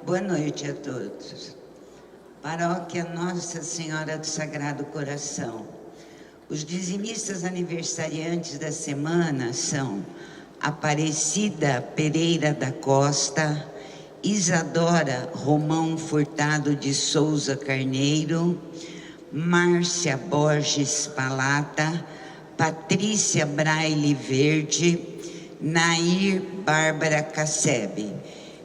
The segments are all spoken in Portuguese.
Boa noite a todos. Paróquia Nossa Senhora do Sagrado Coração. Os dizimistas aniversariantes da semana são Aparecida Pereira da Costa, Isadora Romão Furtado de Souza Carneiro, Márcia Borges Palata, Patrícia Braille Verde, Nair Bárbara Cassebe.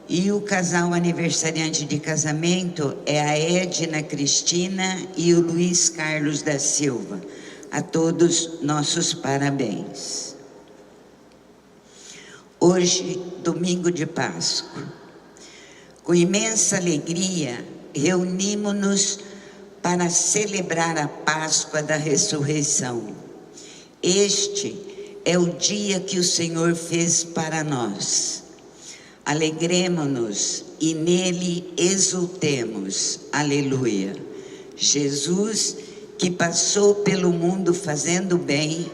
E o casal aniversariante de casamento é a Edna Cristina e o Luiz Carlos da Silva. A todos, nossos parabéns. Hoje, domingo de Páscoa. Com imensa alegria, reunimos-nos para celebrar a Páscoa da Ressurreição. Este é o dia que o Senhor fez para nós. Alegremo-nos e nele exultemos. Aleluia. Jesus, que passou pelo mundo fazendo bem,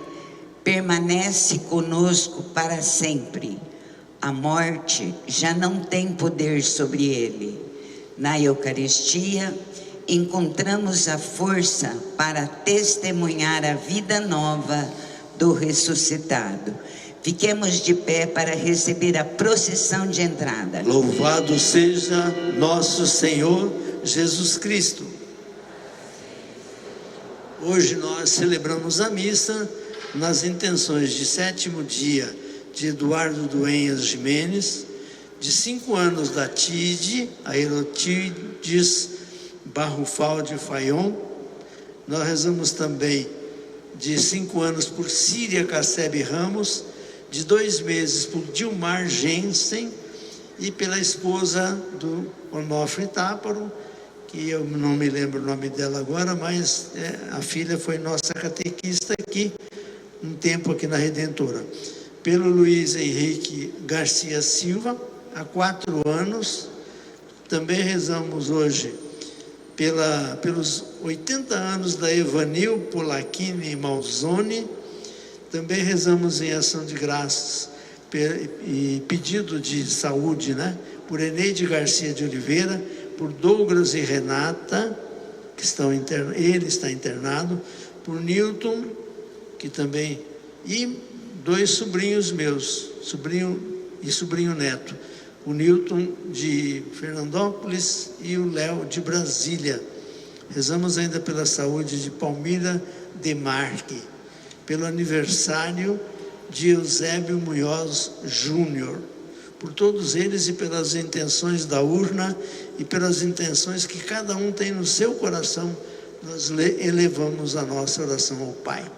permanece conosco para sempre. A morte já não tem poder sobre ele. Na Eucaristia, encontramos a força para testemunhar a vida nova do ressuscitado. Fiquemos de pé para receber a procissão de entrada. Louvado seja nosso Senhor Jesus Cristo. Hoje nós celebramos a missa nas intenções de 7º dia de Eduardo Duenhas Jimenez, de 5 anos da Tide, a Herotides Barrufaldi Fayon. Nós rezamos também de 5 anos por Síria Cassebe Ramos, de 2 meses por Dilmar Jensen e pela esposa do Onofre Táparo, que eu não me lembro o nome dela agora, mas a filha foi nossa catequista aqui, um tempo aqui na Redentora. Pelo Luiz Henrique Garcia Silva, há 4 anos. Também rezamos hoje pelos 80 anos da Evanil Polacchini Malzoni. Também rezamos em ação de graças e pedido de saúde, por Eneide Garcia de Oliveira, por Douglas e Renata, que estão ele está internado, por Newton, que também, e 2 sobrinhos meus, sobrinho e sobrinho neto, o Newton de Fernandópolis e o Léo de Brasília. Rezamos ainda pela saúde de Palmira Demarque, pelo aniversário de Eusébio Munhoz Júnior, por todos eles e pelas intenções da urna e pelas intenções que cada um tem no seu coração, nós elevamos a nossa oração ao Pai.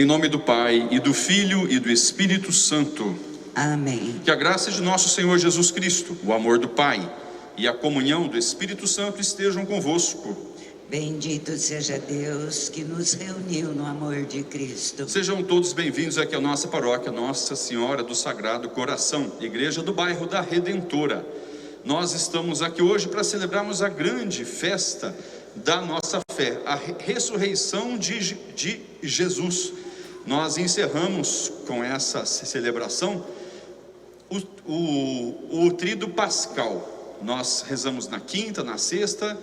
Em nome do Pai, e do Filho, e do Espírito Santo. Amém. Que a graça de nosso Senhor Jesus Cristo, o amor do Pai e a comunhão do Espírito Santo estejam convosco. Bendito seja Deus que nos reuniu no amor de Cristo. Sejam todos bem-vindos aqui à nossa paróquia Nossa Senhora do Sagrado Coração, igreja do bairro da Redentora. Nós estamos aqui hoje para celebrarmos a grande festa da nossa fé, a ressurreição de Jesus. Nós encerramos com essa celebração o tríduo pascal. Nós rezamos na quinta, na sexta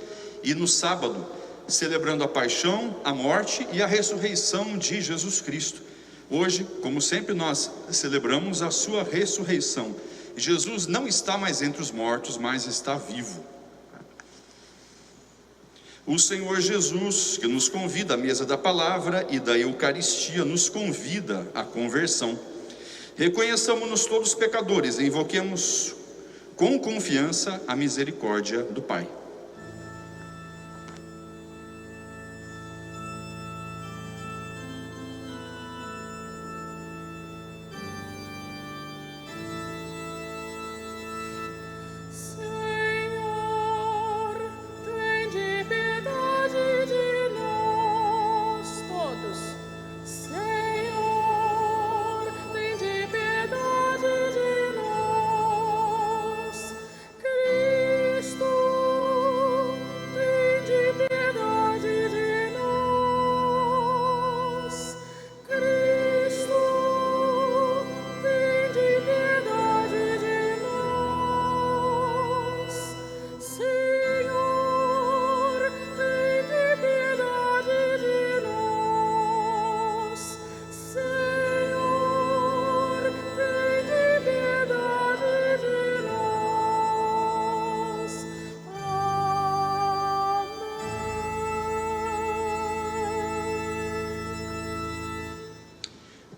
e no sábado, celebrando a paixão, a morte e a ressurreição de Jesus Cristo. Hoje, como sempre, nós celebramos a sua ressurreição. Jesus não está mais entre os mortos, mas está vivo. O Senhor Jesus, que nos convida à mesa da palavra e da Eucaristia, nos convida à conversão. Reconheçamos-nos todos pecadores e invoquemos com confiança a misericórdia do Pai.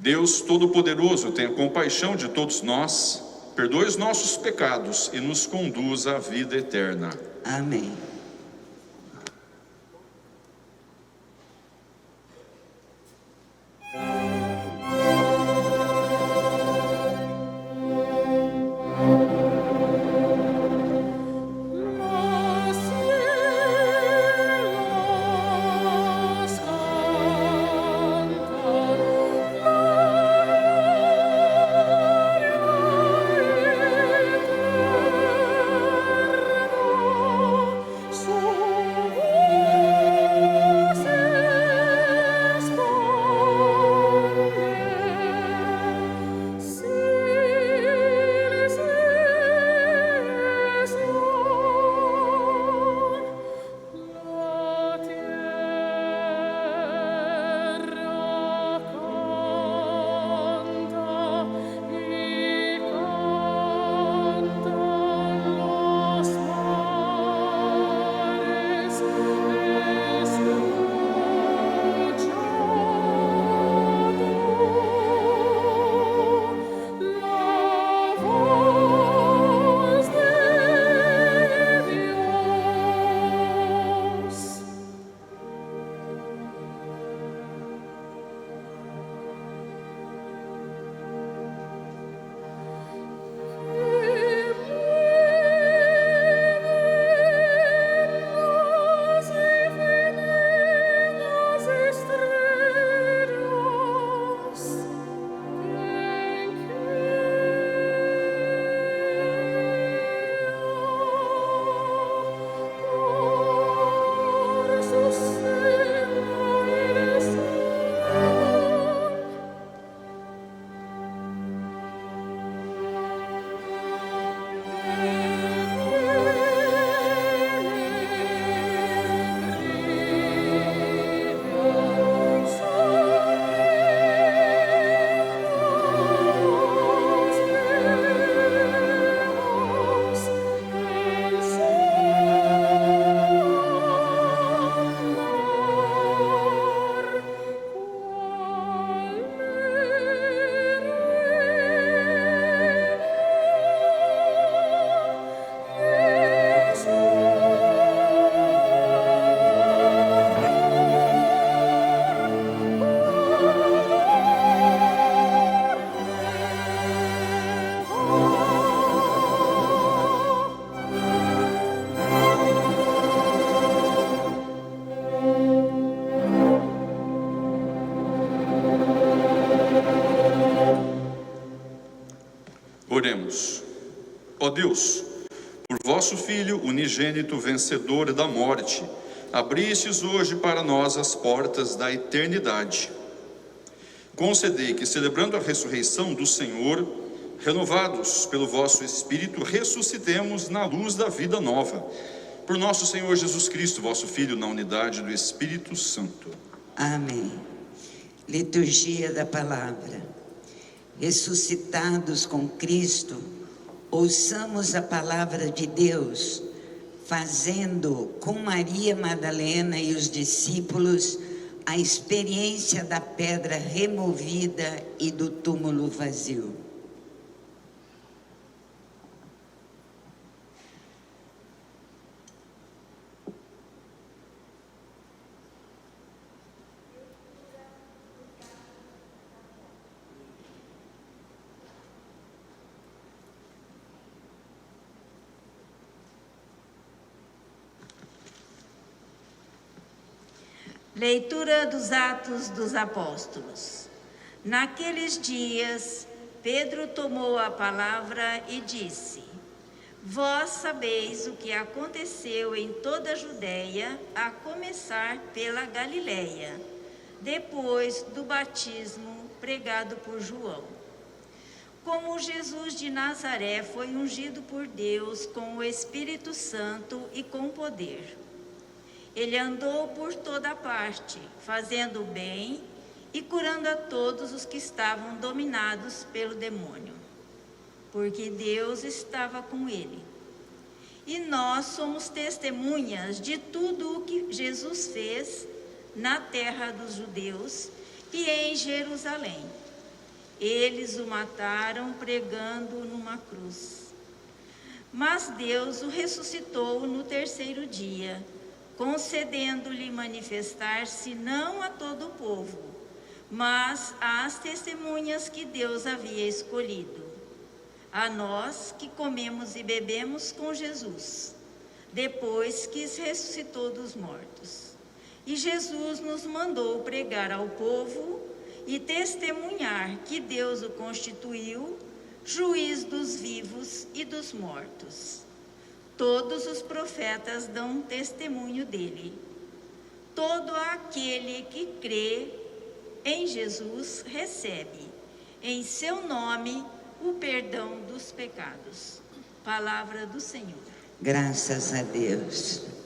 Deus Todo-Poderoso, tenha compaixão de todos nós, perdoe os nossos pecados e nos conduza à vida eterna. Amém. Oremos. Ó Deus, por vosso Filho unigênito, vencedor da morte, abristes hoje para nós as portas da eternidade. Concedei que, celebrando a ressurreição do Senhor, renovados pelo vosso Espírito, ressuscitemos na luz da vida nova. Por nosso Senhor Jesus Cristo, vosso Filho, na unidade do Espírito Santo. Amém. Liturgia da Palavra. Ressuscitados com Cristo, ouçamos a palavra de Deus, fazendo com Maria Madalena e os discípulos a experiência da pedra removida e do túmulo vazio. Leitura dos Atos dos Apóstolos. Naqueles dias, Pedro tomou a palavra e disse: Vós sabeis o que aconteceu em toda a Judéia, a começar pela Galiléia, depois do batismo pregado por João. Como Jesus de Nazaré foi ungido por Deus com o Espírito Santo e com poder. Ele andou por toda parte, fazendo o bem e curando a todos os que estavam dominados pelo demônio, porque Deus estava com ele. E nós somos testemunhas de tudo o que Jesus fez na terra dos judeus e em Jerusalém. Eles o mataram pregando numa cruz. Mas Deus o ressuscitou no terceiro dia, concedendo-lhe manifestar-se não a todo o povo, mas às testemunhas que Deus havia escolhido, a nós que comemos e bebemos com Jesus, depois que ressuscitou dos mortos. E Jesus nos mandou pregar ao povo e testemunhar que Deus o constituiu juiz dos vivos e dos mortos. Todos os profetas dão testemunho dele. Todo aquele que crê em Jesus recebe, em seu nome, o perdão dos pecados. Palavra do Senhor. Graças a Deus.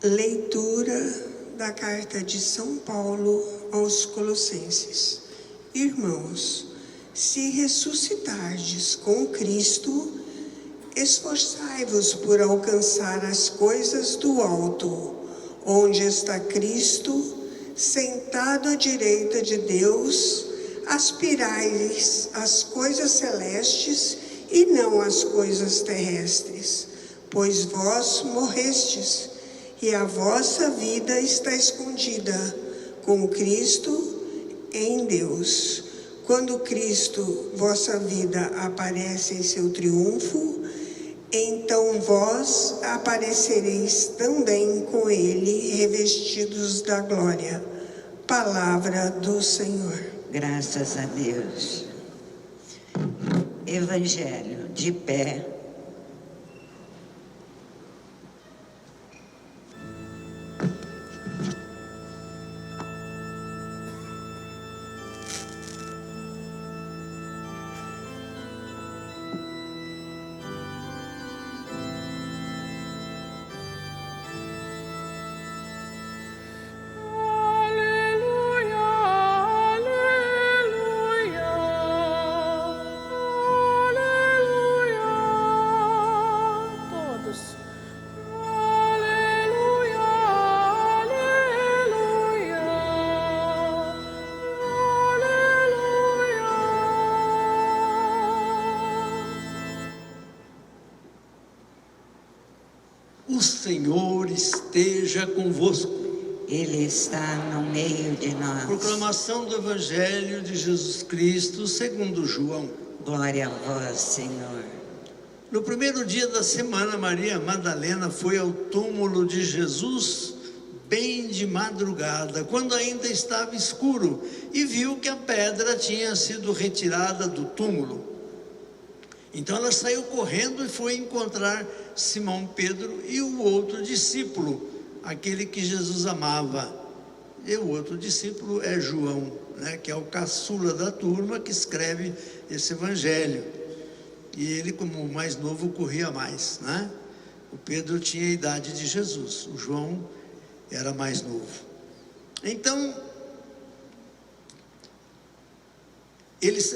Leitura da carta de São Paulo aos Colossenses. Irmãos, se ressuscitardes com Cristo, esforçai-vos por alcançar as coisas do alto, onde está Cristo, sentado à direita de Deus. Aspirais às coisas celestes e não às coisas terrestres, pois vós morrestes, e a vossa vida está escondida com Cristo em Deus. Quando Cristo, vossa vida, aparece em seu triunfo, então vós aparecereis também com ele, revestidos da glória. Palavra do Senhor. Graças a Deus. Evangelho, de pé. O Senhor esteja convosco. Ele está no meio de nós. Proclamação do Evangelho de Jesus Cristo segundo João. Glória a vós, Senhor. No primeiro dia da semana, Maria Madalena foi ao túmulo de Jesus bem de madrugada, quando ainda estava escuro, e viu que a pedra tinha sido retirada do túmulo. Então ela saiu correndo e foi encontrar Simão Pedro e o outro discípulo, aquele que Jesus amava. E o outro discípulo é João, que é o caçula da turma que escreve esse evangelho. E ele, como o mais novo, corria mais, O Pedro tinha a idade de Jesus, o João era mais novo. Então,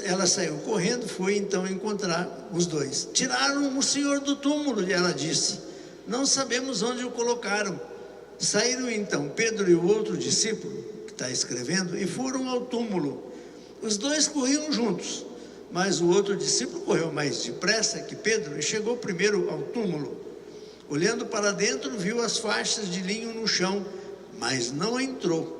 ela saiu correndo, foi então encontrar os dois. Tiraram o Senhor do túmulo, e ela disse, não sabemos onde o colocaram. Saíram então Pedro e o outro discípulo, que está escrevendo, e foram ao túmulo. Os dois corriam juntos, mas o outro discípulo correu mais depressa que Pedro e chegou primeiro ao túmulo. Olhando para dentro, viu as faixas de linho no chão, mas não entrou.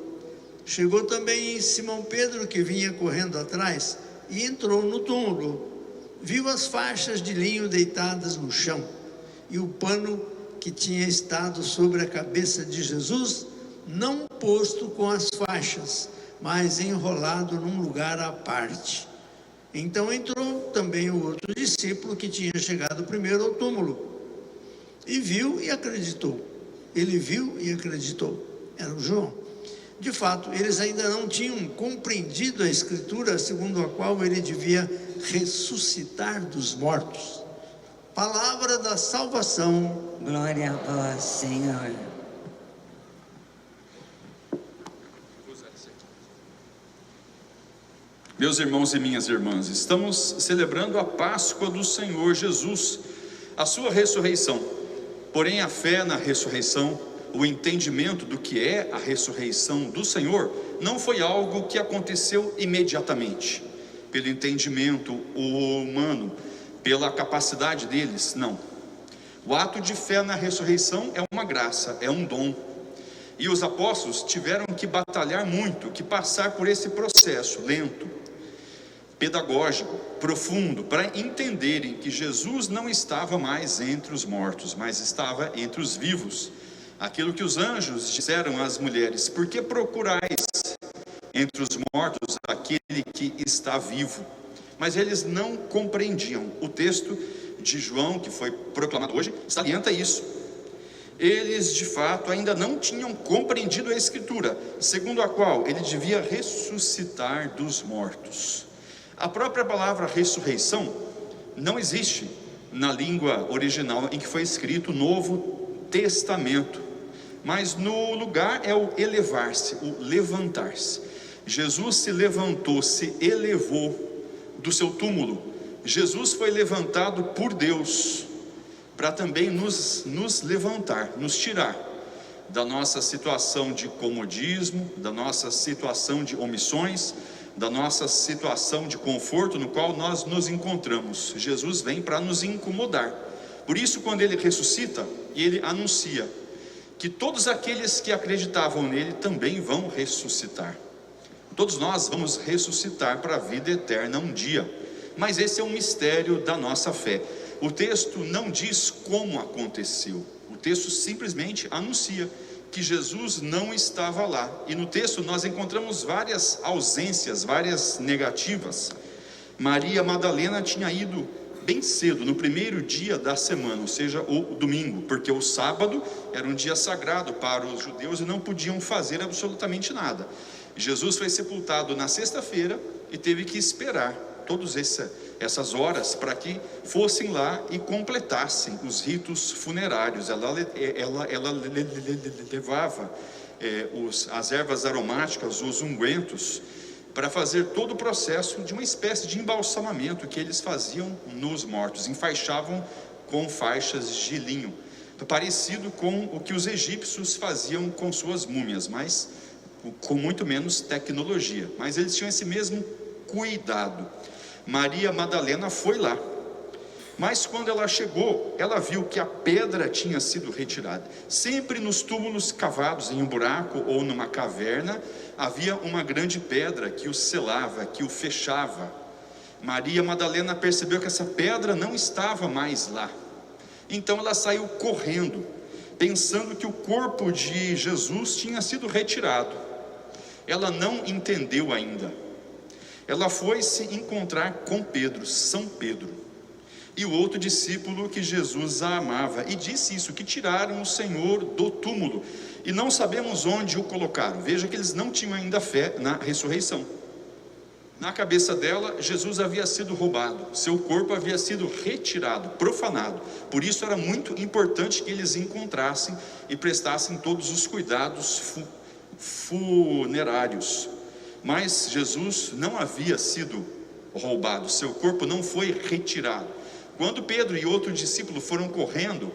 Chegou também Simão Pedro, que vinha correndo atrás, e entrou no túmulo. Viu as faixas de linho deitadas no chão, e o pano que tinha estado sobre a cabeça de Jesus, não posto com as faixas, mas enrolado num lugar à parte. Então entrou também o outro discípulo, que tinha chegado primeiro ao túmulo, e viu e acreditou. Ele viu e acreditou. Era o João. De fato, eles ainda não tinham compreendido a Escritura, segundo a qual ele devia ressuscitar dos mortos. Palavra da salvação. Glória a vós, Senhor. Meus irmãos e minhas irmãs, estamos celebrando a Páscoa do Senhor Jesus, a sua ressurreição. Porém, a fé na ressurreição, o entendimento do que é a ressurreição do Senhor, não foi algo que aconteceu imediatamente, pelo entendimento humano, pela capacidade deles, não. O ato de fé na ressurreição é uma graça, é um dom. E os apóstolos tiveram que batalhar muito, que passar por esse processo lento, pedagógico, profundo, para entenderem que Jesus não estava mais entre os mortos, mas estava entre os vivos. Aquilo que os anjos disseram às mulheres: por que procurais entre os mortos aquele que está vivo? Mas eles não compreendiam. O texto de João, que foi proclamado hoje, salienta isso. Eles de fato ainda não tinham compreendido a Escritura, segundo a qual ele devia ressuscitar dos mortos. A própria palavra ressurreição não existe na língua original em que foi escrito o Novo Testamento, mas no lugar é o elevar-se, o levantar-se. Jesus se levantou, se elevou do seu túmulo. Jesus foi levantado por Deus para também nos levantar, nos tirar da nossa situação de comodismo, da nossa situação de omissões, da nossa situação de conforto no qual nós nos encontramos. Jesus vem para nos incomodar. Por isso, quando ele ressuscita, ele anuncia que todos aqueles que acreditavam nele também vão ressuscitar. Todos nós vamos ressuscitar para a vida eterna um dia, mas esse é um mistério da nossa fé. O texto não diz como aconteceu, o texto simplesmente anuncia que Jesus não estava lá. E no texto nós encontramos várias ausências, várias negativas. Maria Madalena tinha ido bem cedo, no primeiro dia da semana, ou seja, o domingo, porque o sábado era um dia sagrado para os judeus e não podiam fazer absolutamente nada. Jesus foi sepultado na sexta-feira e teve que esperar todas essas horas para que fossem lá e completassem os ritos funerários. Ela levava as ervas aromáticas, os ungüentos, para fazer todo o processo de uma espécie de embalsamamento que eles faziam nos mortos. Enfaixavam com faixas de linho, parecido com o que os egípcios faziam com suas múmias, mas com muito menos tecnologia. Mas eles tinham esse mesmo cuidado. Maria Madalena foi lá, mas quando ela chegou, ela viu que a pedra tinha sido retirada. Sempre nos túmulos cavados em um buraco ou numa caverna, havia uma grande pedra que o selava, que o fechava. Maria Madalena percebeu que essa pedra não estava mais lá. Então ela saiu correndo, pensando que o corpo de Jesus tinha sido retirado. Ela não entendeu ainda. Ela foi se encontrar com Pedro, São Pedro, e o outro discípulo que Jesus a amava, e disse isso, que tiraram o Senhor do túmulo, e não sabemos onde o colocaram. Veja que eles não tinham ainda fé na ressurreição. Na cabeça dela, Jesus havia sido roubado, seu corpo havia sido retirado, profanado. Por isso era muito importante que eles encontrassem e prestassem todos os cuidados funerários. Mas Jesus não havia sido roubado, seu corpo não foi retirado. Quando Pedro e outro discípulo foram correndo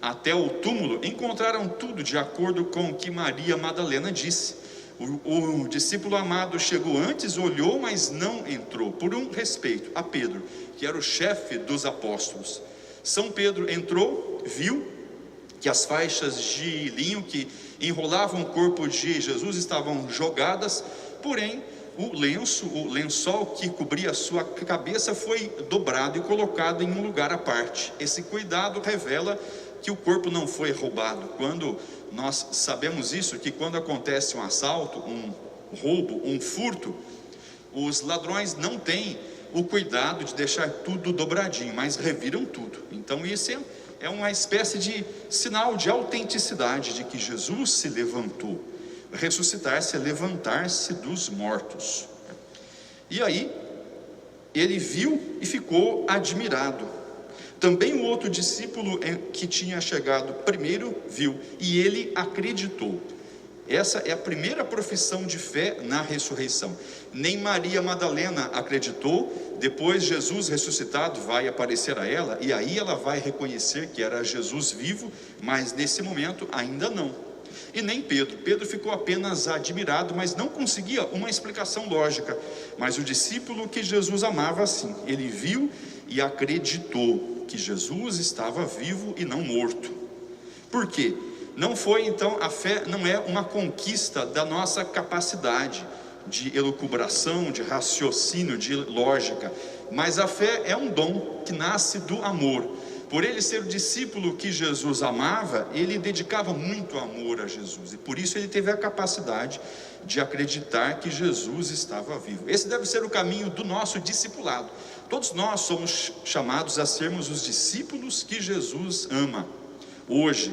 até o túmulo, encontraram tudo de acordo com o que Maria Madalena disse. O discípulo amado chegou antes, olhou, mas não entrou, por um respeito a Pedro, que era o chefe dos apóstolos. São Pedro entrou, viu que as faixas de linho que enrolavam o corpo de Jesus estavam jogadas, porém o lençol que cobria a sua cabeça foi dobrado e colocado em um lugar à parte. Esse cuidado revela que o corpo não foi roubado. Quando nós sabemos isso, que quando acontece um assalto, um roubo, um furto, os ladrões não têm o cuidado de deixar tudo dobradinho, mas reviram tudo. Então isso é uma espécie de sinal de autenticidade de que Jesus se levantou. Ressuscitar-se é levantar-se dos mortos. E aí ele viu e ficou admirado. Também o outro discípulo que tinha chegado primeiro viu, e ele acreditou. Essa é a primeira profissão de fé na ressurreição. Nem Maria Madalena acreditou. Depois Jesus ressuscitado vai aparecer a ela, e aí ela vai reconhecer que era Jesus vivo, mas nesse momento ainda não. E nem Pedro. Pedro ficou apenas admirado, mas não conseguia uma explicação lógica. Mas o discípulo que Jesus amava, sim, ele viu e acreditou que Jesus estava vivo e não morto. Por quê? Não foi então, a fé não é uma conquista da nossa capacidade de elucubração, de raciocínio, de lógica, mas a fé é um dom que nasce do amor. Por ele ser o discípulo que Jesus amava, ele dedicava muito amor a Jesus, e por isso ele teve a capacidade de acreditar que Jesus estava vivo. Esse deve ser o caminho do nosso discipulado. Todos nós somos chamados a sermos os discípulos que Jesus ama. Hoje,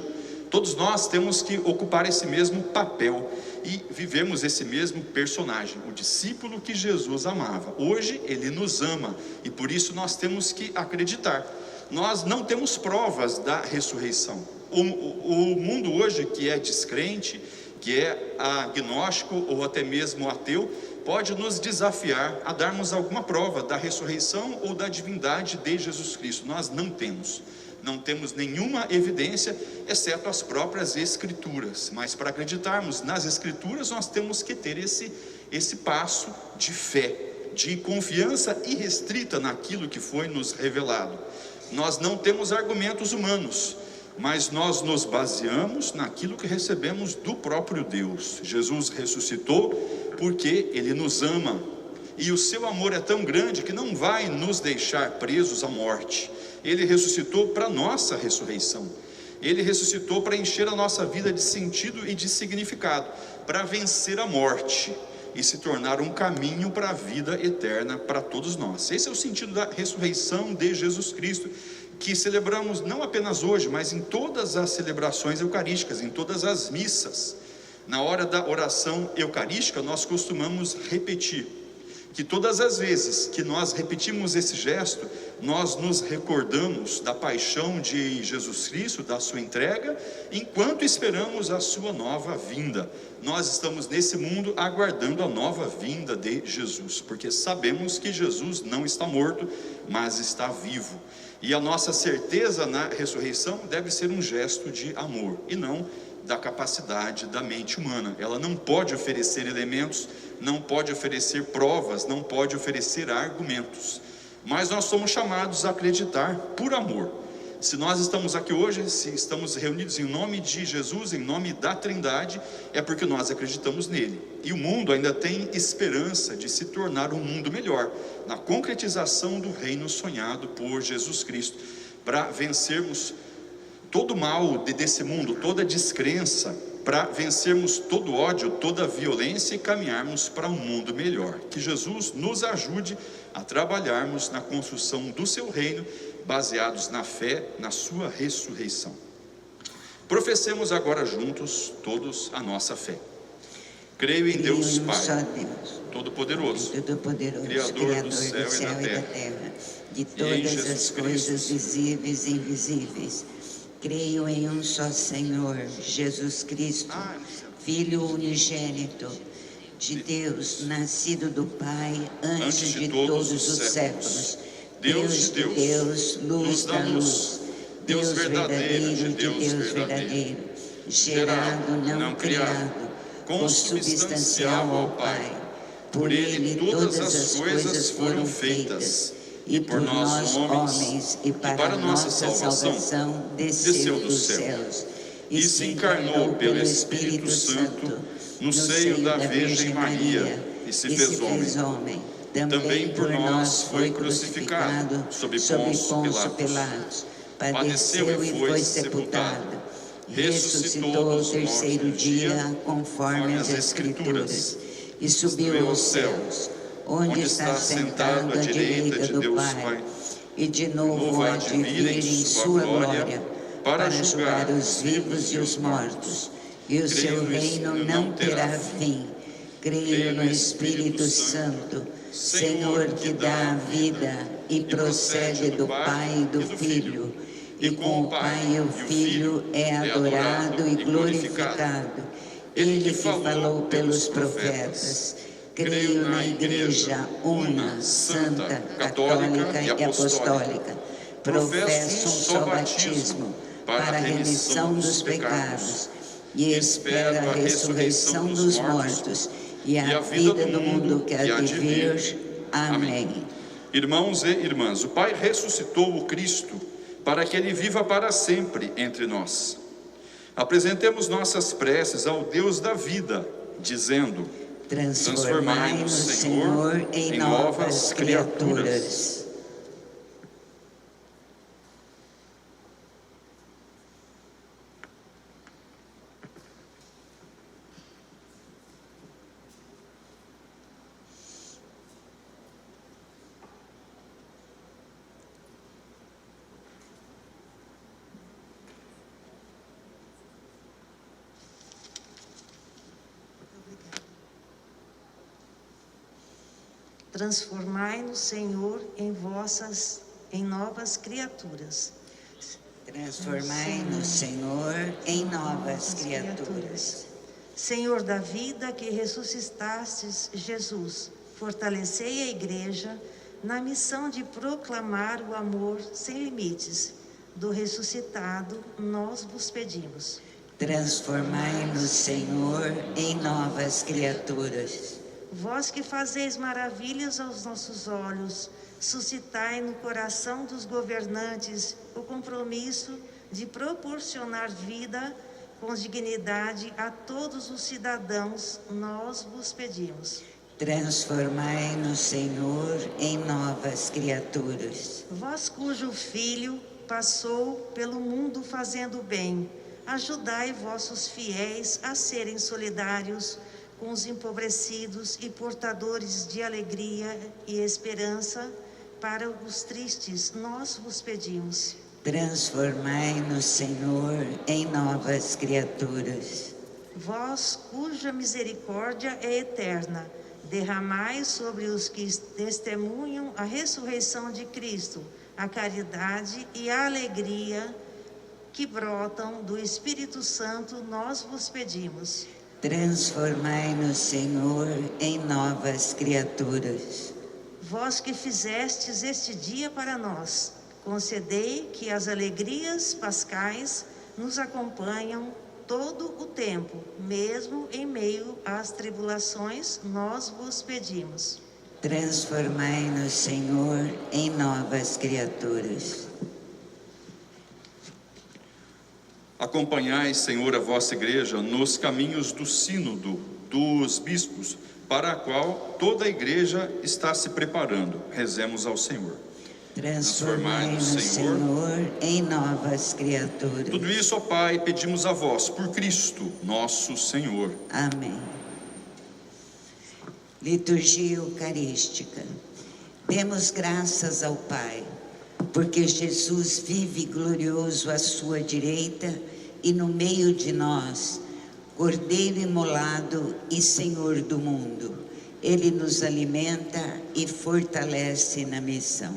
todos nós temos que ocupar esse mesmo papel e vivemos esse mesmo personagem, o discípulo que Jesus amava. Hoje ele nos ama e por isso nós temos que acreditar. Nós não temos provas da ressurreição, O mundo hoje que é descrente, que é agnóstico ou até mesmo ateu, pode nos desafiar a darmos alguma prova da ressurreição ou da divindade de Jesus Cristo. Nós não temos nenhuma evidência, exceto as próprias Escrituras. Mas para acreditarmos nas Escrituras, nós temos que ter esse passo de fé, de confiança irrestrita naquilo que foi nos revelado. Nós não temos argumentos humanos, mas nós nos baseamos naquilo que recebemos do próprio Deus. Jesus ressuscitou porque Ele nos ama, e o seu amor é tão grande que não vai nos deixar presos à morte. Ele ressuscitou para a nossa ressurreição. Ele ressuscitou para encher a nossa vida de sentido e de significado, para vencer a morte e se tornar um caminho para a vida eterna para todos nós. Esse é o sentido da ressurreição de Jesus Cristo, que celebramos não apenas hoje, mas em todas as celebrações eucarísticas, em todas as missas. Na hora da oração eucarística, nós costumamos repetir que todas as vezes que nós repetimos esse gesto, nós nos recordamos da paixão de Jesus Cristo, da sua entrega, enquanto esperamos a sua nova vinda. Nós estamos nesse mundo aguardando a nova vinda de Jesus, porque sabemos que Jesus não está morto, mas está vivo. E a nossa certeza na ressurreição deve ser um gesto de amor, e não da capacidade da mente humana. Ela não pode oferecer elementos, não pode oferecer provas, não pode oferecer argumentos, mas nós somos chamados a acreditar por amor. Se nós estamos aqui hoje, se estamos reunidos em nome de Jesus, em nome da Trindade, é porque nós acreditamos nele. E o mundo ainda tem esperança de se tornar um mundo melhor, na concretização do reino sonhado por Jesus Cristo, para vencermos todo o mal desse mundo, toda a descrença, para vencermos todo o ódio, toda a violência e caminharmos para um mundo melhor. Que Jesus nos ajude a trabalharmos na construção do seu reino, baseados na fé, na sua ressurreição. Professemos agora juntos, todos, a nossa fé. Creio em Deus Pai, Todo-Poderoso, Criador do céu e da terra, de todas as coisas visíveis e invisíveis. Creio em um só Senhor, Jesus Cristo, Filho unigênito de Deus, nascido do Pai antes de todos os séculos. Deus de Deus, luz da luz, Deus verdadeiro de Deus verdadeiro, gerado, não criado, consubstancial ao Pai. Por Ele todas as coisas foram feitas, e por nós, homens, e para nossa salvação, desceu dos céus, e se encarnou pelo Espírito Santo, no seio da Virgem Maria, e se fez homem. Também por nós foi crucificado, sob Pôncio Pilatos, padeceu e foi sepultado, ressuscitou no terceiro dia, conforme as Escrituras, e subiu aos céus, onde está sentado à direita do Pai, e de novo há de vir em sua glória, para julgar os vivos e os mortos, e o seu reino não terá fim. Creio no Espírito Santo, Senhor que dá a vida e procede do Pai e do Filho, e com o Pai e o Filho é adorado e glorificado. Ele que falou pelos profetas. Creio na Igreja una, santa, católica e apostólica. Professo um só batismo para a remissão dos pecados e espero a ressurreição dos mortos e a vida do mundo que há de vir. Amém. Irmãos e irmãs, o Pai ressuscitou o Cristo para que Ele viva para sempre entre nós. Apresentemos nossas preces ao Deus da vida, dizendo: transformai-nos, Senhor, em novas criaturas. Transformai-nos, Senhor, em novas criaturas. Transformai-nos, Senhor, em novas criaturas. Senhor da vida, que ressuscitastes Jesus, fortalecei a Igreja na missão de proclamar o amor sem limites do ressuscitado, nós vos pedimos. Transformai-nos, Senhor, em novas criaturas. Vós que fazeis maravilhas aos nossos olhos, suscitai no coração dos governantes o compromisso de proporcionar vida com dignidade a todos os cidadãos, nós vos pedimos. Transformai-nos, Senhor, em novas criaturas. Vós cujo Filho passou pelo mundo fazendo bem, ajudai vossos fiéis a serem solidários com os empobrecidos e portadores de alegria e esperança. Para os tristes, nós vos pedimos. Transformai-nos, Senhor, em novas criaturas. Vós, cuja misericórdia é eterna, derramai sobre os que testemunham a ressurreição de Cristo a caridade e a alegria que brotam do Espírito Santo, nós vos pedimos. Transformai-nos, Senhor, em novas criaturas. Vós que fizestes este dia para nós, concedei que as alegrias pascais nos acompanham todo o tempo, mesmo em meio às tribulações, nós vos pedimos. Transformai-nos, Senhor, em novas criaturas. Acompanhai, Senhor, a vossa igreja nos caminhos do sínodo dos bispos, para a qual toda a igreja está se preparando. Rezemos ao Senhor. Transformai-nos, Senhor, em novas criaturas. Tudo isso, ó Pai, pedimos a vós, por Cristo, nosso Senhor. Amém. Liturgia Eucarística. Demos graças ao Pai, porque Jesus vive glorioso à sua direita e no meio de nós, Cordeiro imolado e Senhor do mundo. Ele nos alimenta e fortalece na missão.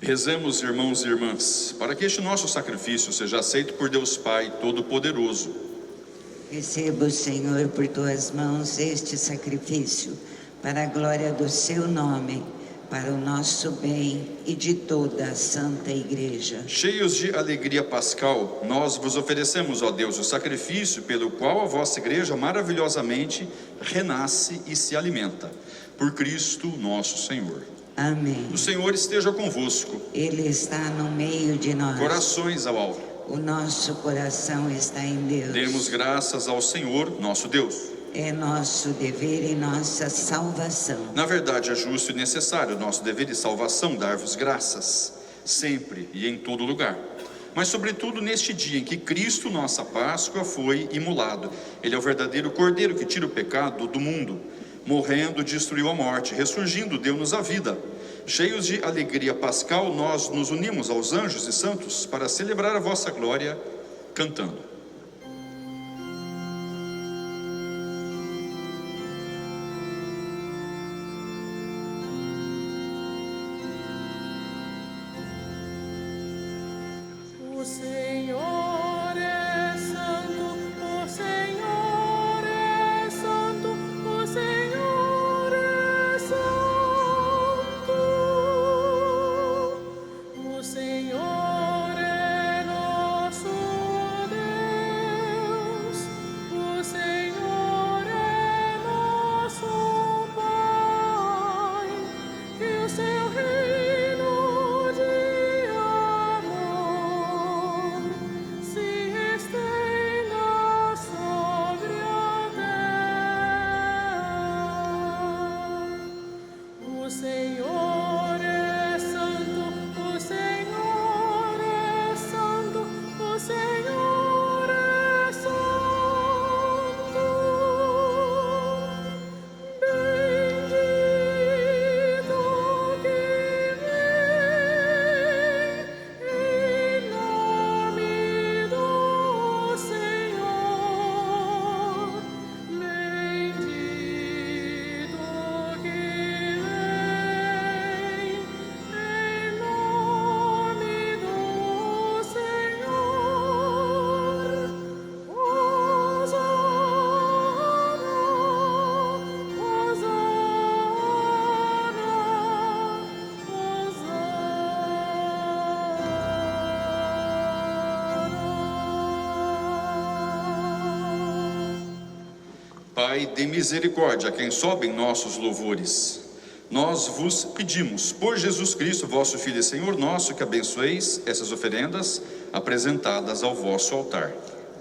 Rezemos, irmãos e irmãs, para que este nosso sacrifício seja aceito por Deus Pai Todo-Poderoso. Receba, Senhor, por tuas mãos este sacrifício, para a glória do seu nome, para o nosso bem e de toda a Santa Igreja. Cheios de alegria pascal, nós vos oferecemos, ó Deus, o sacrifício pelo qual a vossa Igreja maravilhosamente renasce e se alimenta. Por Cristo nosso Senhor. Amém. O Senhor esteja convosco. Ele está no meio de nós. Corações ao alto. O nosso coração está em Deus. Demos graças ao Senhor, nosso Deus. É nosso dever e nossa salvação. Na verdade, é justo e necessário, nosso dever e salvação, dar-vos graças, sempre e em todo lugar. Mas sobretudo neste dia em que Cristo, nossa Páscoa, foi imolado. Ele é o verdadeiro Cordeiro que tira o pecado do mundo. Morrendo, destruiu a morte, ressurgindo, deu-nos a vida. Cheios de alegria pascal, nós nos unimos aos anjos e santos para celebrar a vossa glória, cantando. O Senhor é santo, o Senhor é santo, o Senhor é santo. O Senhor é nosso Deus, o Senhor é nosso Pai, que o seu reino de amor se estenda sobre a terra. O Senhor é santo, o Senhor é santo, o Senhor é santo. Bendito que vem em nome do Senhor. Bendito que vem em nome do Senhor. Pai de misericórdia, a quem sobem nossos louvores, nós vos pedimos, por Jesus Cristo, vosso Filho e Senhor nosso, que abençoeis essas oferendas apresentadas ao vosso altar.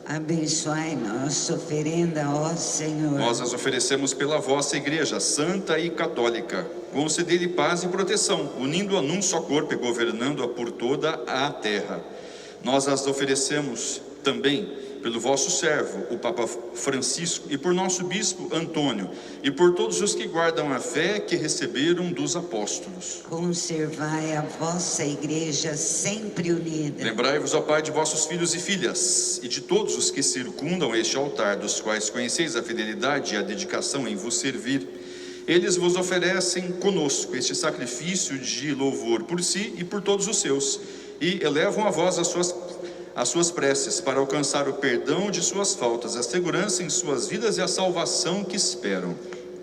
Abençoai nossa oferenda, ó Senhor. Nós as oferecemos pela vossa Igreja Santa e Católica. Concedei-lhe paz e proteção, unindo-a num só corpo e governando-a por toda a terra. Nós as oferecemos também pelo vosso servo, o Papa Francisco, e por nosso bispo Antônio, e por todos os que guardam a fé que receberam dos apóstolos. Conservai a vossa Igreja sempre unida. Lembrai-vos, ó Pai, de vossos filhos e filhas, e de todos os que circundam este altar, dos quais conheceis a fidelidade e a dedicação em vos servir. Eles vos oferecem conosco este sacrifício de louvor por si e por todos os seus, e elevam a vós as suas preces para alcançar o perdão de suas faltas, a segurança em suas vidas e a salvação que esperam.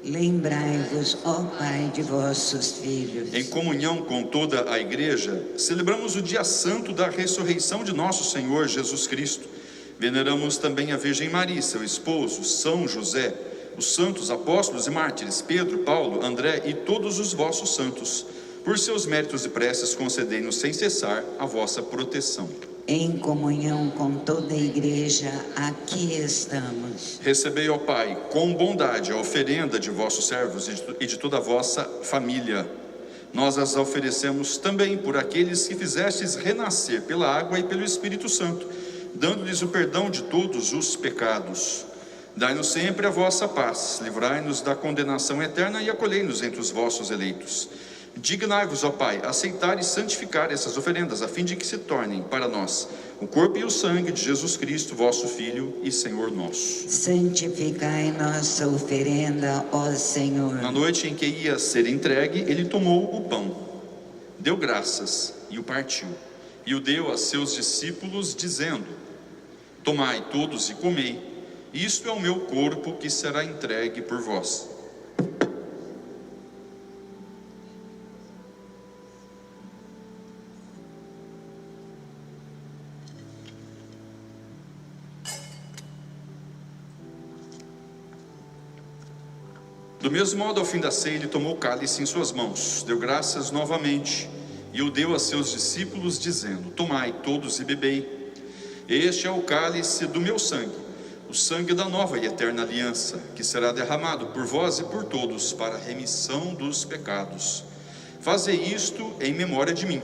Lembrai-vos, ó Pai, de vossos filhos. Em comunhão com toda a Igreja, celebramos o dia santo da ressurreição de nosso Senhor Jesus Cristo. Veneramos também a Virgem Maria, seu esposo, São José, os santos apóstolos e mártires, Pedro, Paulo, André e todos os vossos santos. Por seus méritos e preces, concedei-nos sem cessar a vossa proteção. Em comunhão com toda a Igreja, aqui estamos. Recebei, ó Pai, com bondade a oferenda de vossos servos e de toda a vossa família. Nós as oferecemos também por aqueles que fizestes renascer pela água e pelo Espírito Santo, dando-lhes o perdão de todos os pecados. Dai-nos sempre a vossa paz, livrai-nos da condenação eterna e acolhei-nos entre os vossos eleitos. Dignai-vos, ó Pai, aceitar e santificar essas oferendas, a fim de que se tornem para nós o corpo e o sangue de Jesus Cristo, vosso Filho e Senhor nosso. Santificai nossa oferenda, ó Senhor. Na noite em que ia ser entregue, ele tomou o pão, deu graças e o partiu, e o deu a seus discípulos, dizendo: tomai todos e comei, isto é o meu corpo que será entregue por vós. Do mesmo modo, ao fim da ceia, ele tomou o cálice em suas mãos, deu graças novamente, e o deu a seus discípulos, dizendo: tomai todos e bebei, este é o cálice do meu sangue, o sangue da nova e eterna aliança, que será derramado por vós e por todos para a remissão dos pecados. Fazei isto em memória de mim.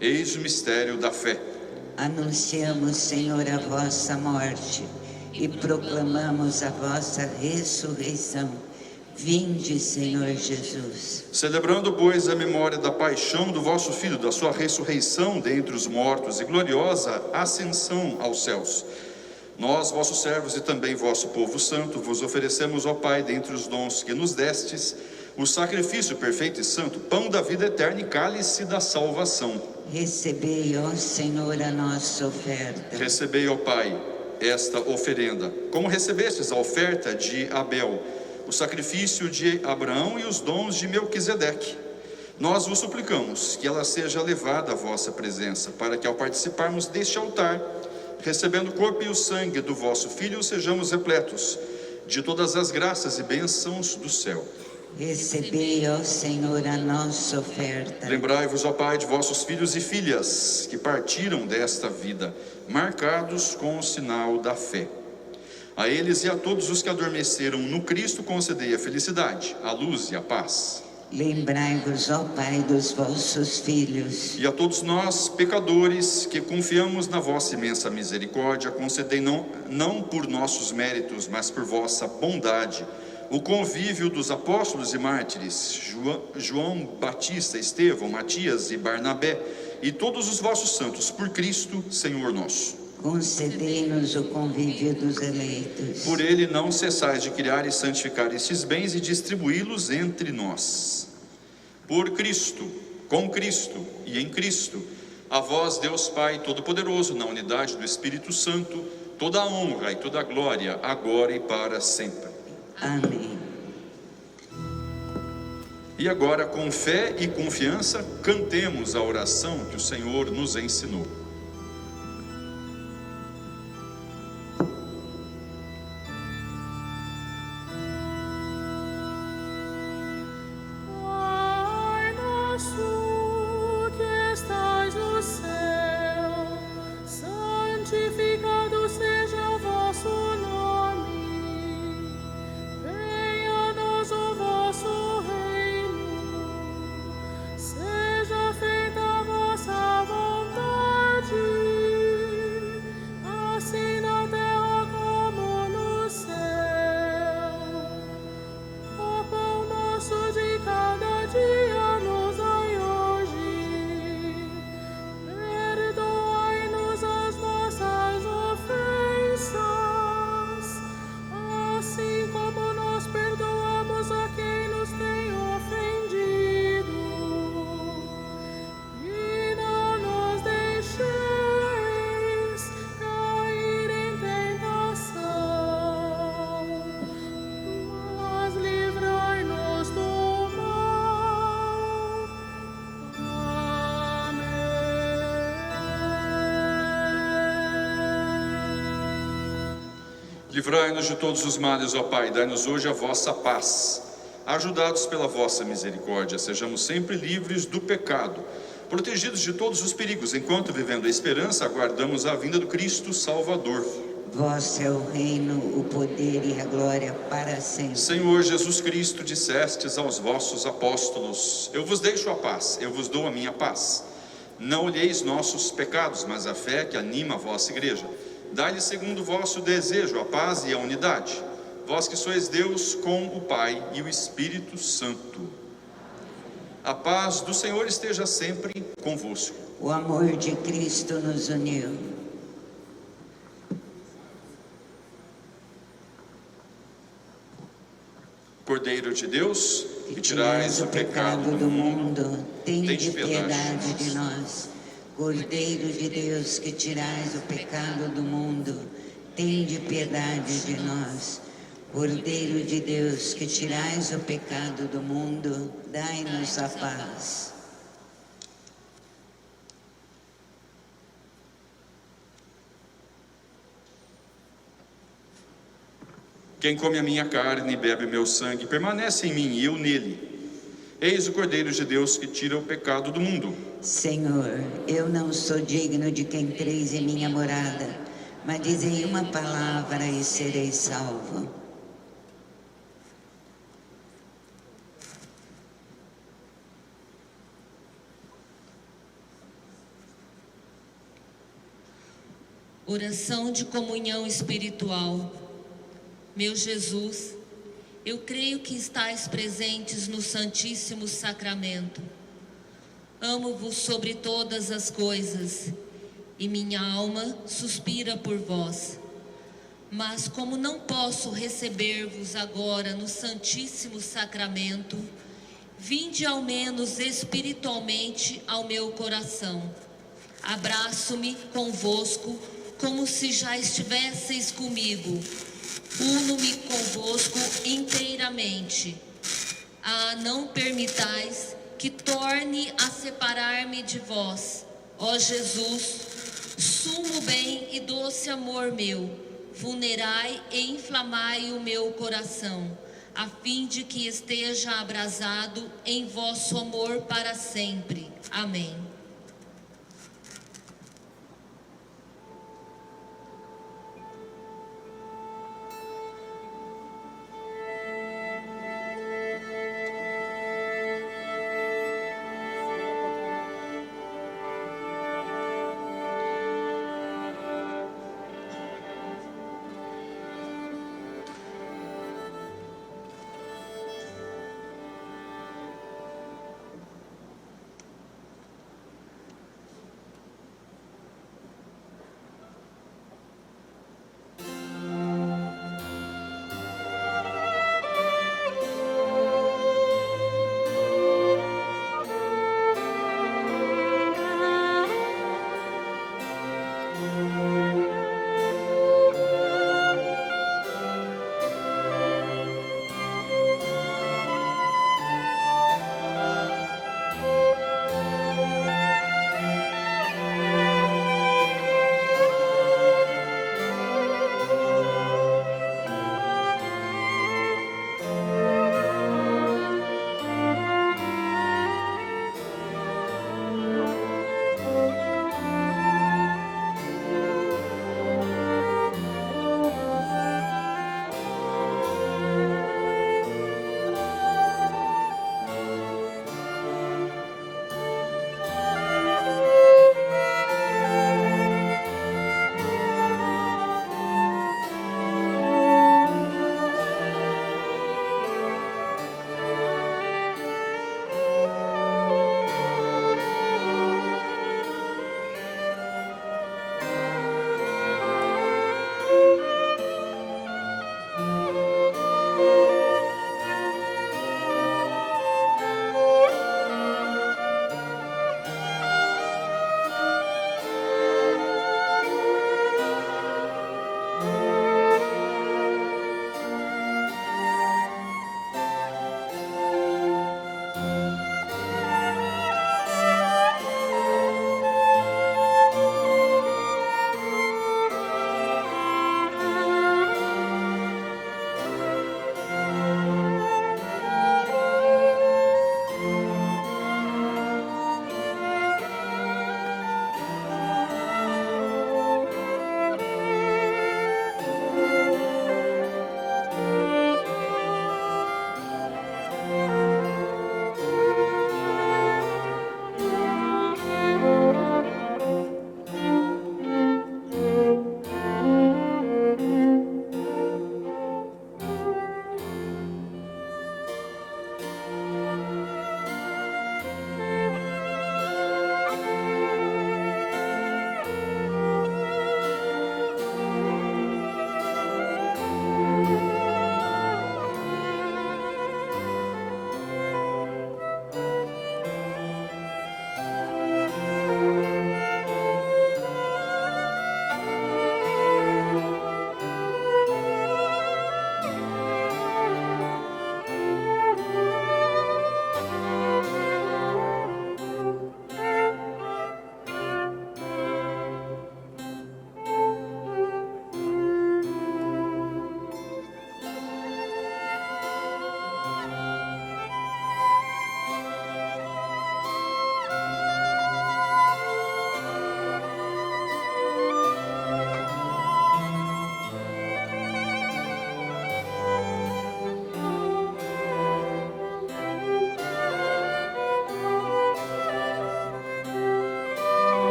Eis o mistério da fé. Anunciamos, Senhor, a vossa morte e proclamamos a vossa ressurreição. Vinde, Senhor Jesus. Celebrando, pois, a memória da paixão do vosso Filho, da sua ressurreição dentre os mortos e gloriosa ascensão aos céus, nós, vossos servos e também vosso povo santo, vos oferecemos, ó Pai, dentre os dons que nos destes, o sacrifício perfeito e santo, pão da vida eterna e cálice da salvação. Recebei, ó Senhor, a nossa oferta. Recebei, ó Pai, esta oferenda, como recebestes a oferta de Abel, o sacrifício de Abraão e os dons de Melquisedeque. Nós vos suplicamos que ela seja levada à vossa presença, para que ao participarmos deste altar, recebendo o corpo e o sangue do vosso Filho, sejamos repletos de todas as graças e bênçãos do céu. Recebei, ó Senhor, a nossa oferta. Lembrai-vos, ó Pai, de vossos filhos e filhas que partiram desta vida, marcados com o sinal da fé. A eles e a todos os que adormeceram no Cristo concedei a felicidade, a luz e a paz. Lembrai-vos, ó Pai, dos vossos filhos. E a todos nós, pecadores, que confiamos na vossa imensa misericórdia, concedei não por nossos méritos, mas por vossa bondade, o convívio dos apóstolos e mártires, João Batista, Estevão, Matias e Barnabé, e todos os vossos santos, por Cristo, Senhor nosso. Concedei-nos o convívio dos eleitos. Por ele não cessais de criar e santificar estes bens e distribuí-los entre nós. Por Cristo, com Cristo e em Cristo, a vós, Deus Pai Todo-Poderoso, na unidade do Espírito Santo, toda a honra e toda a glória, agora e para sempre. Amém. E agora, com fé e confiança, cantemos a oração que o Senhor nos ensinou. Pai nosso que estais no céu, santificado seja o vosso nome. Venha a nós o vosso reino. Seja feita a vossa vontade, assim na terra como no céu. O pão nosso de cada dia nos dai hoje. Perdoai-nos as nossas ofensas, assim como nós perdoamos a quem nos tem ofendido. E não nos deixeis cair em tentação, mas livrai-nos do mal. Amém. Livrai-nos de todos os males, ó Pai, dai-nos hoje a vossa paz. Ajudados pela vossa misericórdia, sejamos sempre livres do pecado, protegidos de todos os perigos, enquanto, vivendo a esperança, aguardamos a vinda do Cristo Salvador. Vosso é o reino, o poder e a glória para sempre. Senhor Jesus Cristo, dissestes aos vossos apóstolos: eu vos deixo a paz, eu vos dou a minha paz. Não olheis nossos pecados, mas a fé que anima a vossa igreja. Dai-lhe segundo o vosso desejo a paz e a unidade. Vós que sois Deus com o Pai e o Espírito Santo. A paz do Senhor esteja sempre convosco. O amor de Cristo nos uniu. Cordeiro de Deus, que tirais o pecado do mundo, tende piedade de nós. Cordeiro de Deus, que tirais o pecado do mundo, tende piedade de nós. Cordeiro de Deus, que tirais o pecado do mundo, dai-nos a paz. Quem come a minha carne e bebe o meu sangue, permanece em mim e eu nele. Eis o Cordeiro de Deus que tira o pecado do mundo. Senhor, eu não sou digno de que entreis em minha morada, mas dizei uma palavra e serei salvo. Oração de comunhão espiritual. Meu Jesus, eu creio que estais presentes no Santíssimo Sacramento. Amo-vos sobre todas as coisas, e minha alma suspira por vós. Mas como não posso receber-vos agora no Santíssimo Sacramento, vinde ao menos espiritualmente ao meu coração. Abraço-me convosco como se já estivesseis comigo. Uno-me convosco inteiramente. Não permitais que torne a separar-me de vós. Ó Jesus, sumo bem e doce amor meu, vulnerai e inflamai o meu coração, a fim de que esteja abrasado em vosso amor para sempre. Amém.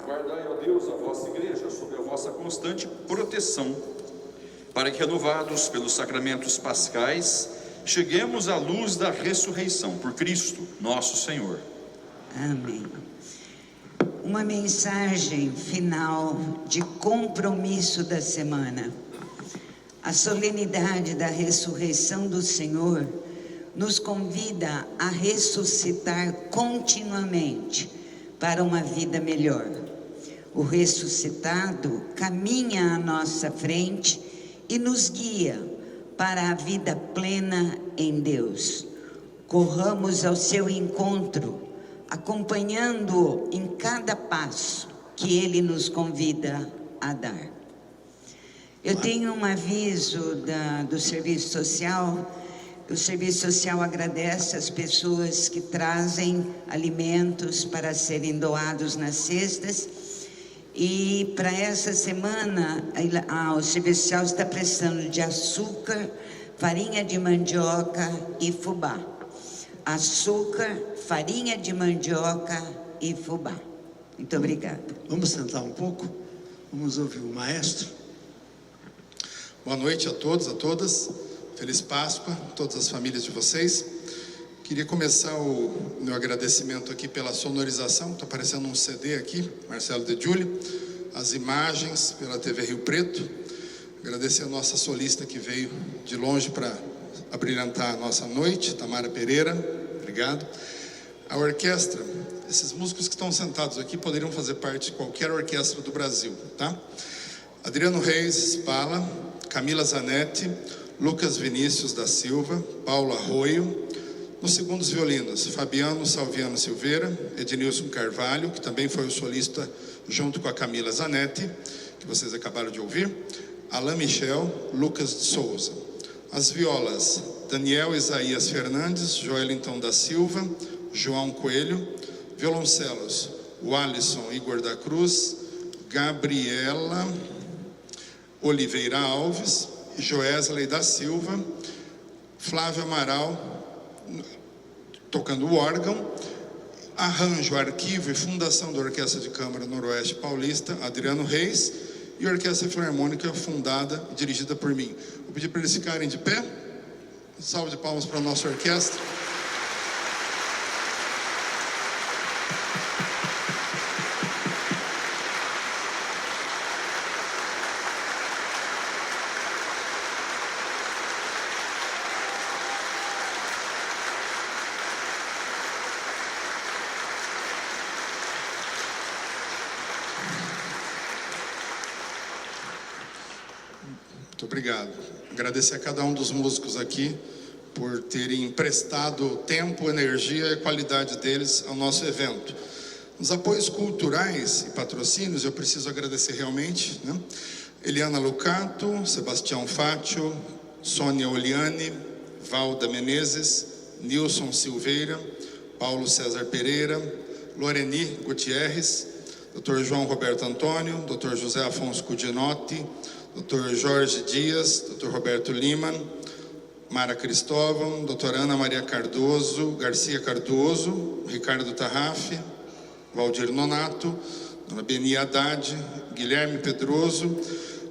Guardai, ó Deus, a vossa igreja sob a vossa constante proteção, para que, renovados pelos sacramentos pascais, cheguemos à luz da ressurreição por Cristo, nosso Senhor. Amém. Uma mensagem final de compromisso da semana. A solenidade da ressurreição do Senhor nos convida a ressuscitar continuamente para uma vida melhor. O ressuscitado caminha à nossa frente e nos guia para a vida plena em Deus. Corramos ao seu encontro, acompanhando-o em cada passo que Ele nos convida a dar. Eu tenho um aviso do Serviço Social. O Serviço Social agradece as pessoas que trazem alimentos para serem doados nas cestas. E para essa semana, o Serviço Social está precisando de açúcar, farinha de mandioca e fubá. Açúcar, farinha de mandioca e fubá. Muito obrigada. Vamos sentar um pouco? Vamos ouvir o maestro. Boa noite a todos, a todas. Feliz Páscoa a todas as famílias de vocês. Queria começar o meu agradecimento aqui pela sonorização. Está aparecendo um CD aqui, Marcelo De Giulio. As imagens pela TV Rio Preto. Agradecer a nossa solista que veio de longe para abrilhantar a nossa noite, Tamara Pereira. Obrigado. A orquestra, esses músicos que estão sentados aqui poderiam fazer parte de qualquer orquestra do Brasil, tá? Adriano Reis Spala, Camila Zanetti, Lucas Vinícius da Silva, Paulo Arroio. Nos segundos violinos, Fabiano Salviano Silveira, Ednilson Carvalho, que também foi o solista junto com a Camila Zanetti, que vocês acabaram de ouvir, Alain Michel, Lucas de Souza. As violas, Daniel Isaías Fernandes, Joelinton da Silva, João Coelho. Violoncelos, o Alisson Igor da Cruz, Gabriela Oliveira Alves, Joesley da Silva, Flávio Amaral tocando o órgão, arranjo, arquivo e fundação da Orquestra de Câmara Noroeste Paulista, Adriano Reis, e a Orquestra Filarmônica fundada e dirigida por mim. Vou pedir para eles ficarem de pé. Um salve de palmas para a nossa orquestra. Muito obrigado. Agradecer a cada um dos músicos aqui por terem emprestado tempo, energia e qualidade deles ao nosso evento. Nos apoios culturais e patrocínios, eu preciso agradecer realmente, né? Eliana Lucato, Sebastião Fátio, Sônia Oliane, Valda Menezes, Nilson Silveira, Paulo César Pereira, Loreni Gutierrez, Dr. João Roberto Antônio, Dr. José Afonso Cudinotti, Dr. Jorge Dias, Dr. Roberto Lima, Mara Cristóvão, Dr. Ana Maria Cardoso, Garcia Cardoso, Ricardo Tarrafe, Valdir Nonato, Dona Beni Haddad, Guilherme Pedroso,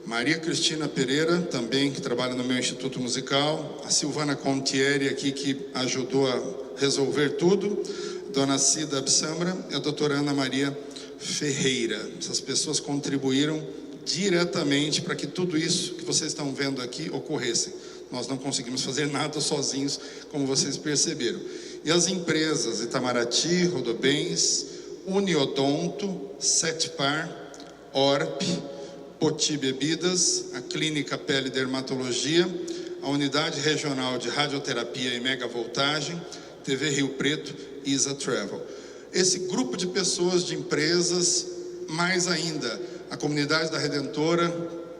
Maria Cristina Pereira, também que trabalha no meu Instituto Musical, a Silvana Contieri aqui que ajudou a resolver tudo, Dona Cida Absamra e a Doutora Ana Maria Ferreira. Essas pessoas contribuíram diretamente para que tudo isso que vocês estão vendo aqui ocorresse. Nós não conseguimos fazer nada sozinhos, como vocês perceberam. E as empresas Itamaraty, Rodobens, Uniodonto, Setpar, Orp, Poti Bebidas, a Clínica Pele e Dermatologia, a Unidade Regional de Radioterapia e Megavoltagem, TV Rio Preto e Isa Travel. Esse grupo de pessoas, de empresas, mais ainda, a comunidade da Redentora,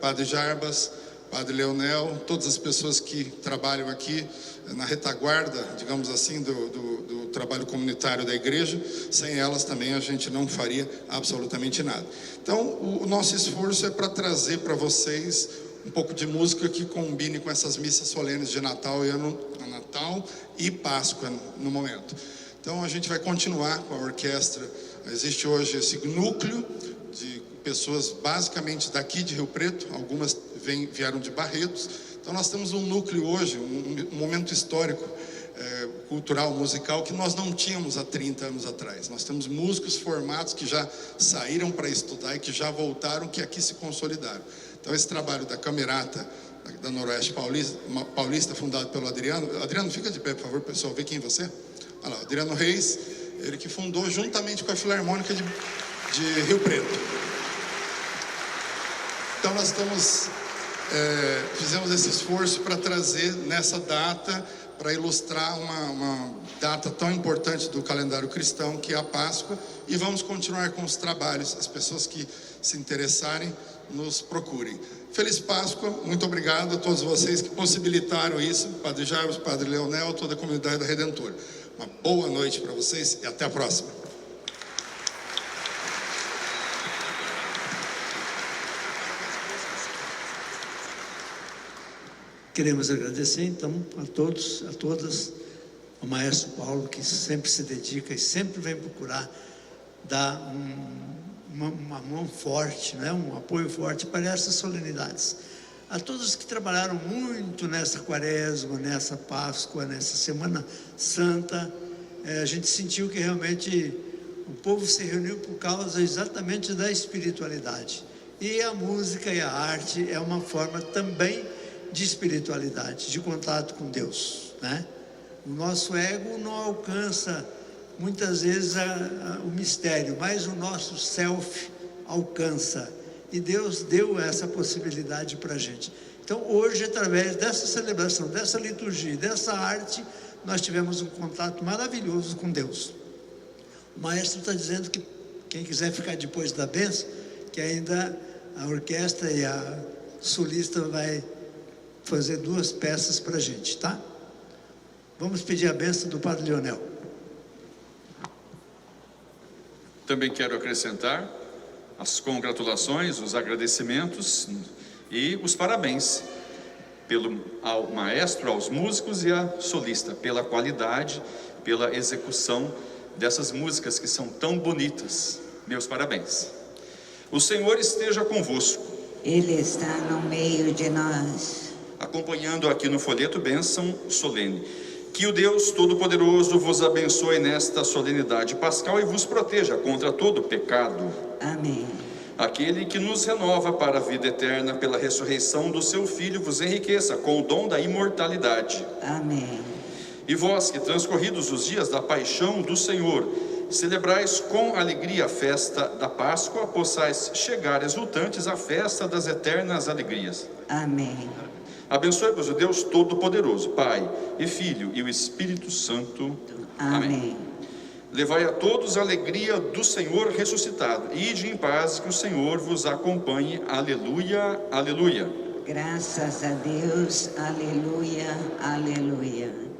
Padre Jarbas, Padre Leonel, todas as pessoas que trabalham aqui na retaguarda, digamos assim, do trabalho comunitário da igreja, sem elas também a gente não faria absolutamente nada. Então, o nosso esforço é para trazer para vocês um pouco de música que combine com essas missas solenes de Natal e Páscoa no momento. Então, a gente vai continuar com a orquestra. Existe hoje esse núcleo pessoas basicamente daqui de Rio Preto, algumas vieram de Barretos. Então nós temos um núcleo hoje, um momento histórico, cultural, musical, que nós não tínhamos há 30 anos atrás. Nós temos músicos formados que já saíram para estudar e que já voltaram, que aqui se consolidaram. Então esse trabalho da Camerata, da Noroeste Paulista, fundado pelo Adriano. Adriano, fica de pé, por favor, pessoal, ver quem é você. Olha lá, Adriano Reis, ele que fundou juntamente com a Filarmônica de Rio Preto. Então nós fizemos esse esforço para trazer nessa data, para ilustrar uma data tão importante do calendário cristão, que é a Páscoa, e vamos continuar com os trabalhos. As pessoas que se interessarem, nos procurem. Feliz Páscoa, muito obrigado a todos vocês que possibilitaram isso, Padre Jarbas, Padre Leonel, toda a comunidade da Redentora. Uma boa noite para vocês e até a próxima. Queremos agradecer, então, a todos, a todas, ao Maestro Paulo, que sempre se dedica e sempre vem procurar dar uma mão forte, né? Um apoio forte para essas solenidades. A todos que trabalharam muito nessa Quaresma, nessa Páscoa, nessa Semana Santa, a gente sentiu que realmente o povo se reuniu por causa exatamente da espiritualidade. E a música e a arte é uma forma também de espiritualidade, de contato com Deus, né? O nosso ego não alcança muitas vezes o mistério, mas o nosso self alcança, e Deus deu essa possibilidade para a gente. Então hoje, através dessa celebração, dessa liturgia, dessa arte, nós tivemos um contato maravilhoso com Deus. O maestro está dizendo que quem quiser ficar depois da bênção, que ainda a orquestra e a solista vai fazer 2 peças para a gente, tá? Vamos pedir a bênção do Padre Leonel. Também quero acrescentar as congratulações, os agradecimentos e os parabéns ao maestro, aos músicos e à solista, pela qualidade, pela execução dessas músicas que são tão bonitas. Meus parabéns. O Senhor esteja convosco. Ele está no meio de nós. Acompanhando aqui no folheto, bênção solene. Que o Deus Todo-Poderoso vos abençoe nesta solenidade pascal e vos proteja contra todo pecado. Amém. Aquele que nos renova para a vida eterna pela ressurreição do seu Filho vos enriqueça com o dom da imortalidade. Amém. E vós que, transcorridos os dias da paixão do Senhor, celebrais com alegria a festa da Páscoa, possais chegar exultantes à festa das eternas alegrias. Amém. Abençoe-vos o Deus Todo-Poderoso, Pai e Filho e o Espírito Santo. Amém. Levai a todos a alegria do Senhor ressuscitado. Ide em paz, que o Senhor vos acompanhe. Aleluia, aleluia. Graças a Deus. Aleluia, aleluia.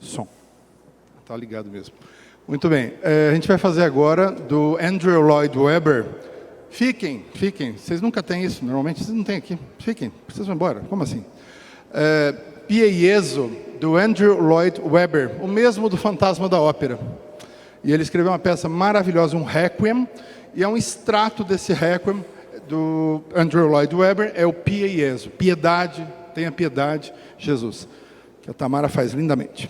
Som. Está ligado mesmo. Muito bem. A gente vai fazer agora do Andrew Lloyd Webber. Fiquem. Vocês nunca têm isso. Normalmente vocês não têm aqui. Fiquem. Vocês vão embora. Como assim? Pie Jesu, do Andrew Lloyd Webber. O mesmo do Fantasma da Ópera. E ele escreveu uma peça maravilhosa, um Requiem. E é um extrato desse Requiem do Andrew Lloyd Webber. É o Pie Jesu. Piedade, tenha piedade, Jesus. Que a Tamara faz lindamente.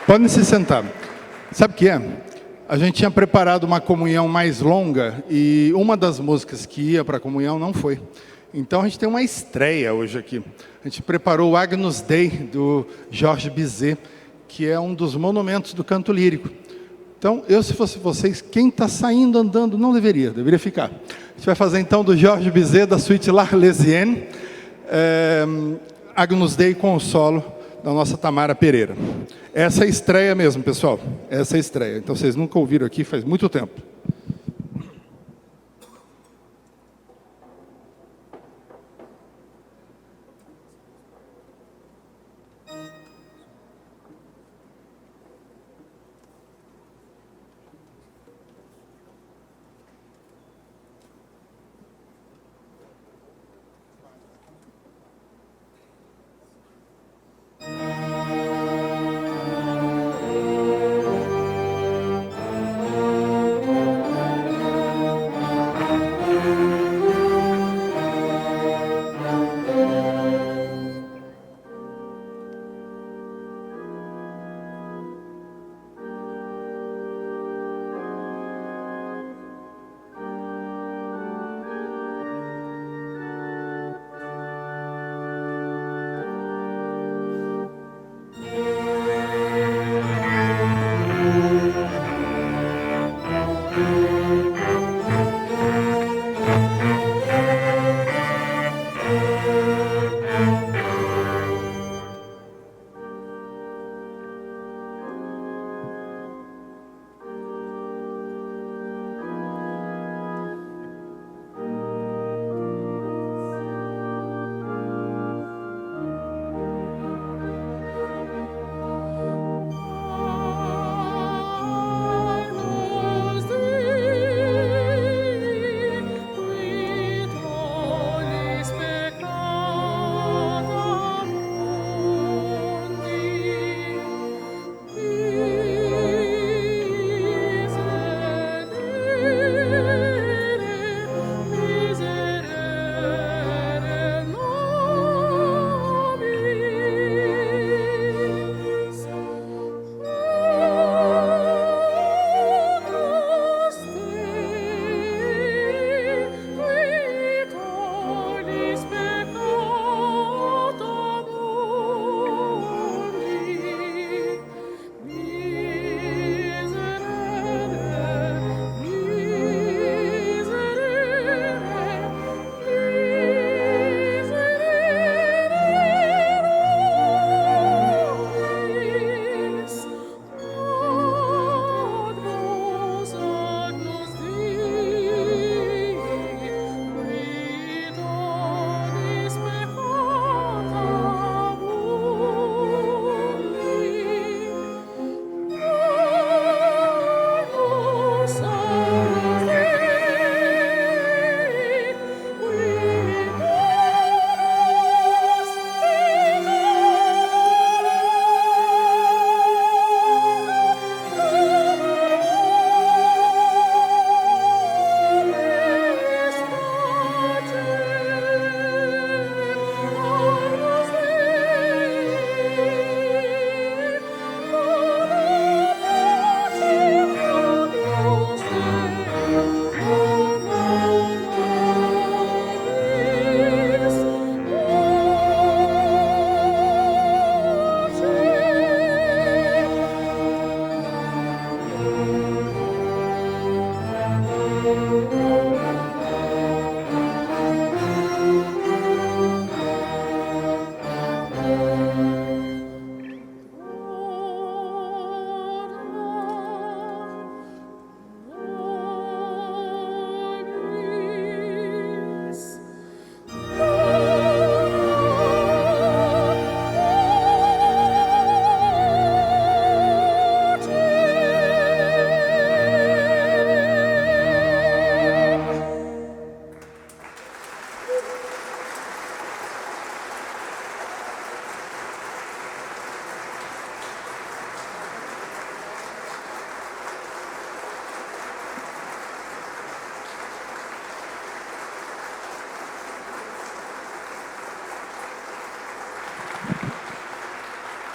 Podem se sentar. Sabe o que é? A gente tinha preparado uma comunhão mais longa e uma das músicas que ia para a comunhão não foi. Então a gente tem uma estreia hoje aqui. A gente preparou o Agnus Dei, do Georges Bizet, que é um dos monumentos do canto lírico. Então, eu, se fosse vocês, quem está saindo andando não deveria ficar. A gente vai fazer então do Georges Bizet, da suíte L'Arlésienne, Agnus Dei com o solo da nossa Tamara Pereira. Essa é a estreia mesmo, pessoal. Essa é a estreia. Então, vocês nunca ouviram aqui faz muito tempo.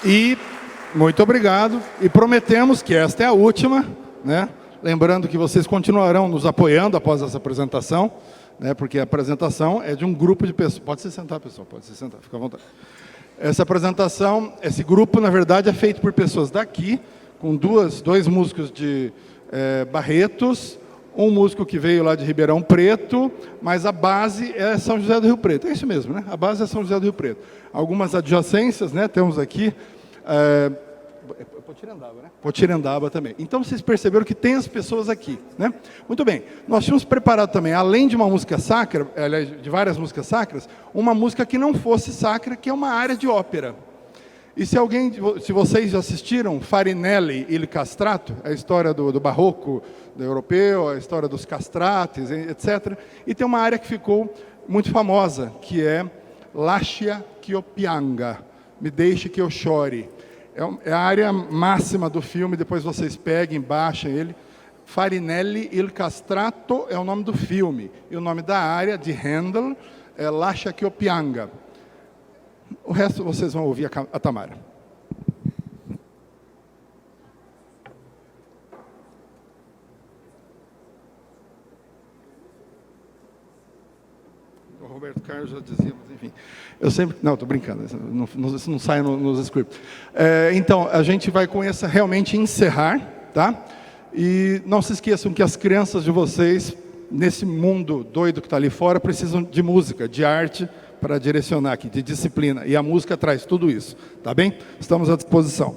E muito obrigado. E prometemos que esta é a última, né? Lembrando que vocês continuarão nos apoiando após essa apresentação, né? Porque a apresentação é de um grupo de pessoas. Pode se sentar, pessoal, pode se sentar, fica à vontade. Essa apresentação, esse grupo, na verdade, é feito por pessoas daqui, com dois músicos de Barretos, um músico que veio lá de Ribeirão Preto, mas a base é São José do Rio Preto. É isso mesmo, né? A base é São José do Rio Preto. Algumas adjacências, né? Temos aqui... Potirendaba, né? Potirendaba também. Então, vocês perceberam que tem as pessoas aqui, né? Muito bem. Nós tínhamos preparado também, além de uma música sacra, aliás, de várias músicas sacras, uma música que não fosse sacra, que é uma área de ópera. E se vocês já assistiram Farinelli e il Castrato, a história do barroco do europeu, a história dos castrates, etc. E tem uma área que ficou muito famosa, que é Lascia que eu pianga, me deixe que eu chore. É a área máxima do filme, depois vocês peguem, baixem ele. Farinelli il Castrato é o nome do filme. E o nome da área de Handel é Lascia que eu pianga. O resto vocês vão ouvir a Tamara. O Roberto Carlos já dizia, mas enfim. Eu sempre... Não, estou brincando, isso não sai nos scripts. Então, a gente vai com essa realmente encerrar, tá? E não se esqueçam que as crianças de vocês, nesse mundo doido que está ali fora, precisam de música, de arte, para direcionar aqui, de disciplina. E a música traz tudo isso, tá bem? Estamos à disposição.